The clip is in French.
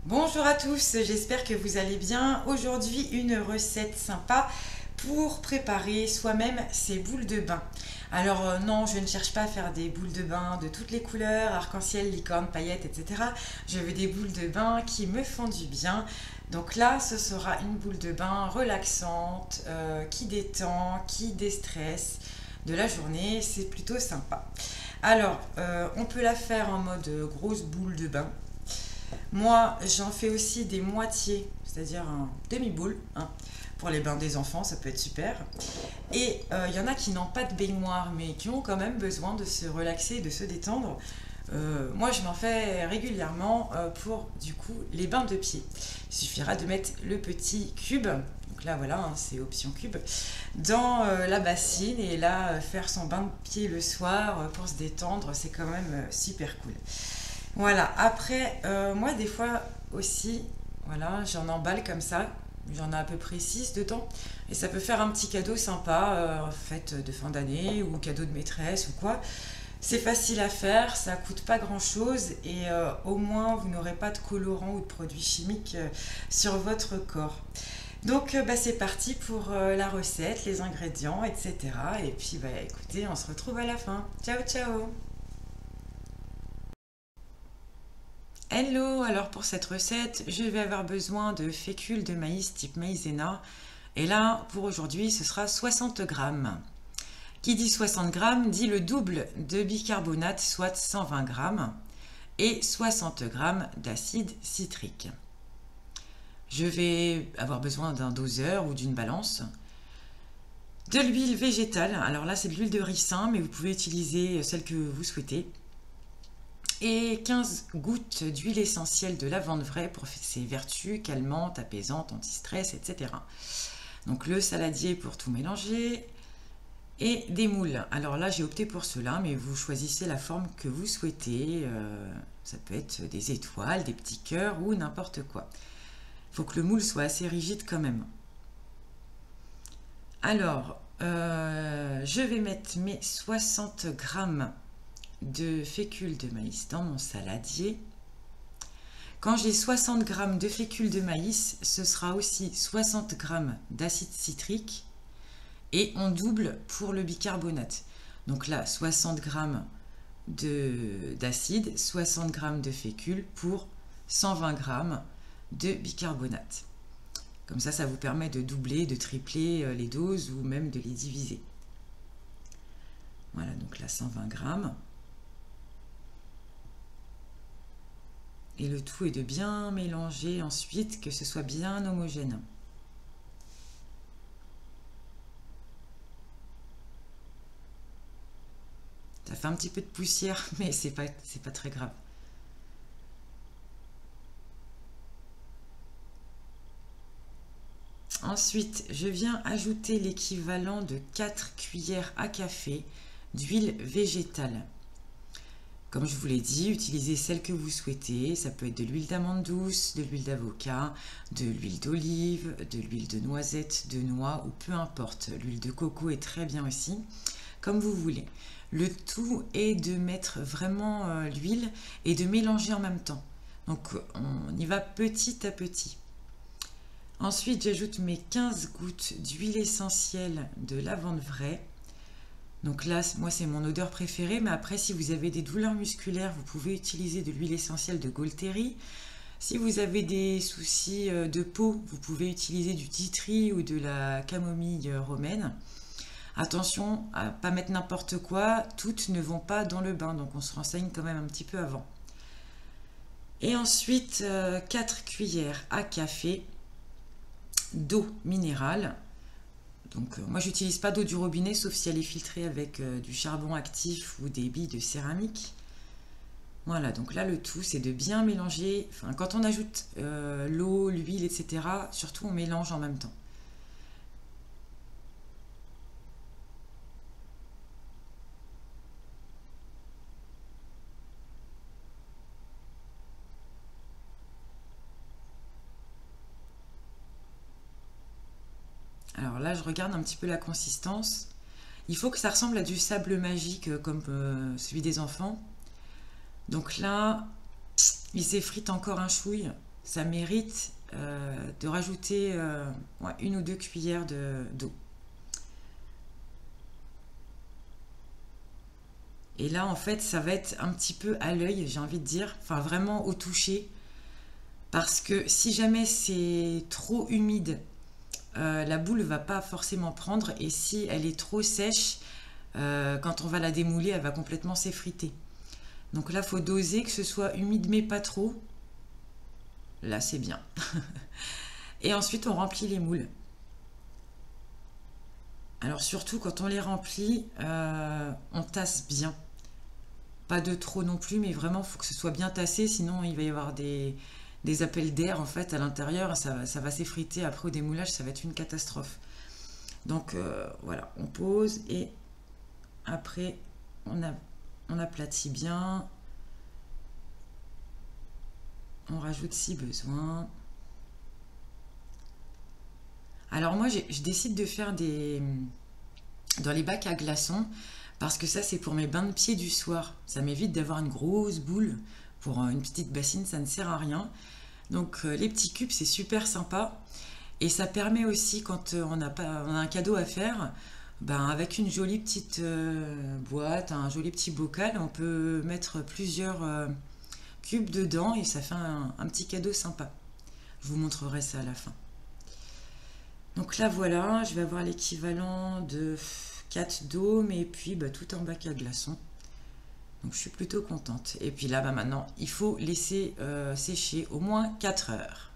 Bonjour à tous, j'espère que vous allez bien. Aujourd'hui, une recette sympa pour préparer soi-même ses boules de bain. Alors non, je ne cherche pas à faire des boules de bain de toutes les couleurs, arc-en-ciel, licorne, paillettes, etc. Je veux des boules de bain qui me font du bien. Donc là, ce sera une boule de bain relaxante, qui détend, qui déstresse de la journée. C'est plutôt sympa. Alors, on peut la faire en mode grosse boule de bain. Moi, j'en fais aussi des moitiés, c'est-à-dire un demi-boule, hein, pour les bains des enfants, ça peut être super. Et il y en a qui n'ont pas de baignoire, mais qui ont quand même besoin de se relaxer, de se détendre. Moi, je m'en fais régulièrement pour, du coup, les bains de pied. Il suffira de mettre le petit cube, donc là, voilà, hein, c'est option cube, dans la bassine et là, faire son bain de pied le soir pour se détendre, c'est quand même super cool. Voilà, après, moi des fois aussi, voilà, j'en emballe comme ça, j'en ai à peu près 6 dedans, et ça peut faire un petit cadeau sympa, fête de fin d'année, ou cadeau de maîtresse, ou quoi. C'est facile à faire, ça coûte pas grand-chose, et au moins vous n'aurez pas de colorants ou de produits chimiques sur votre corps. Donc bah, c'est parti pour la recette, les ingrédients, etc. Et puis bah, écoutez, on se retrouve à la fin. Ciao ciao. Hello, alors pour cette recette, je vais avoir besoin de fécule de maïs type maïzena. Et là, pour aujourd'hui, ce sera 60 grammes. Qui dit 60 grammes dit le double de bicarbonate, soit 120 grammes, et 60 grammes d'acide citrique. Je vais avoir besoin d'un doseur ou d'une balance. De l'huile végétale, alors là c'est de l'huile de ricin, mais vous pouvez utiliser celle que vous souhaitez. Et 15 gouttes d'huile essentielle de lavande vraie pour ses vertus calmantes, apaisantes, anti-stress, etc. Donc le saladier pour tout mélanger et des moules. Alors là j'ai opté pour cela, mais vous choisissez la forme que vous souhaitez. Ça peut être des étoiles, des petits cœurs ou n'importe quoi. Il faut que le moule soit assez rigide quand même. Alors, je vais mettre mes 60 grammes de fécule de maïs dans mon saladier. Quand j'ai 60 g de fécule de maïs, ce sera aussi 60 g d'acide citrique et on double pour le bicarbonate. Donc là, 60 g d'acide, 60 g de fécule pour 120 g de bicarbonate. Comme ça vous permet de doubler, de tripler les doses ou même de les diviser. Voilà, donc là 120 g. Et le tout est de bien mélanger ensuite, que ce soit bien homogène. Ça fait un petit peu de poussière, mais c'est pas très grave. Ensuite, je viens ajouter l'équivalent de 4 cuillères à café d'huile végétale. Comme je vous l'ai dit, utilisez celle que vous souhaitez. Ça peut être de l'huile d'amande douce, de l'huile d'avocat, de l'huile d'olive, de l'huile de noisette, de noix ou peu importe. L'huile de coco est très bien aussi, comme vous voulez. Le tout est de mettre vraiment l'huile et de mélanger en même temps. Donc on y va petit à petit. Ensuite, j'ajoute mes 15 gouttes d'huile essentielle de lavande vraie. Donc là, moi, c'est mon odeur préférée, mais après, si vous avez des douleurs musculaires, vous pouvez utiliser de l'huile essentielle de Golteri. Si vous avez des soucis de peau, vous pouvez utiliser du tea tree ou de la camomille romaine. Attention à ne pas mettre n'importe quoi, toutes ne vont pas dans le bain, donc on se renseigne quand même un petit peu avant. Et ensuite, 4 cuillères à café d'eau minérale. Donc moi j'utilise pas d'eau du robinet sauf si elle est filtrée avec du charbon actif ou des billes de céramique. Voilà, donc là le tout c'est de bien mélanger, enfin quand on ajoute l'eau, l'huile, etc. surtout on mélange en même temps. Alors là je regarde un petit peu la consistance. Il faut que ça ressemble à du sable magique comme celui des enfants. Donc là, il s'effrite encore un chouille. ça mérite de rajouter ouais, 1 ou 2 cuillères d'eau. Et là, en fait, ça va être un petit peu à l'œil, j'ai envie de dire, enfin vraiment au toucher, parce que si jamais c'est trop humide, la boule va pas forcément prendre, et si elle est trop sèche, quand on va la démouler, elle va complètement s'effriter. Donc là, il faut doser, que ce soit humide mais pas trop. Là, c'est bien. Et ensuite, on remplit les moules. Alors surtout, quand on les remplit, on tasse bien. Pas de trop non plus, mais vraiment, il faut que ce soit bien tassé, sinon il va y avoir des appels d'air en fait à l'intérieur, ça va s'effriter. Après au démoulage, ça va être une catastrophe. Donc voilà, on pose et après on aplatit bien, on rajoute si besoin. Alors moi, je décide de faire dans les bacs à glaçons, parce que ça, c'est pour mes bains de pieds du soir. Ça m'évite d'avoir une grosse boule. Pour une petite bassine, ça ne sert à rien. Donc les petits cubes, c'est super sympa. Et ça permet aussi, quand on a un cadeau à faire, ben, avec une jolie petite boîte, un joli petit bocal, on peut mettre plusieurs cubes dedans et ça fait un petit cadeau sympa. Je vous montrerai ça à la fin. Donc là voilà, je vais avoir l'équivalent de 4 dômes et puis bah, tout un bac à glaçons. Donc je suis plutôt contente. Et puis là bah, maintenant, il faut laisser sécher au moins 4 heures.